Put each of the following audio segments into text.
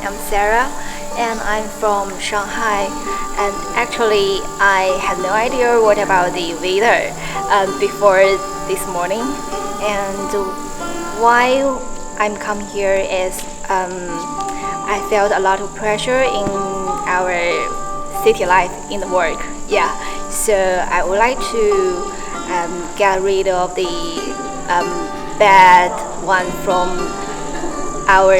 I'm Sarah, and I'm from Shanghai. And actually, I had no idea what about the weather before this morning. And while I'm come here is I felt a lot of pressure in our city life in the work. Yeah, so I would like to get rid of the bad one from our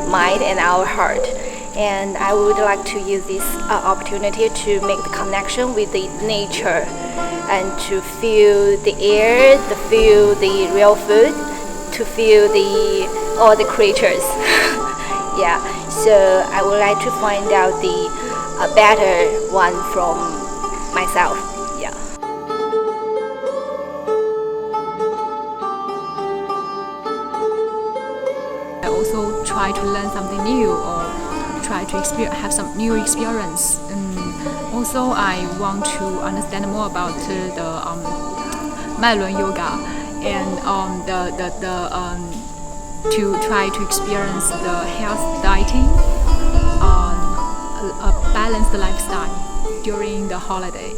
mind and our heart. And I would like to use this opportunity to make the connection with the nature and to feel the air, to feel the real food, to feel all the creatures. Yeah, so I would like to find out the better one from myself. Yeah. I also try to learn something new or try to have some new experience. Also, I want to understand more about the Mailun yoga and to try to experience the health dieting, a balanced lifestyle during the holiday.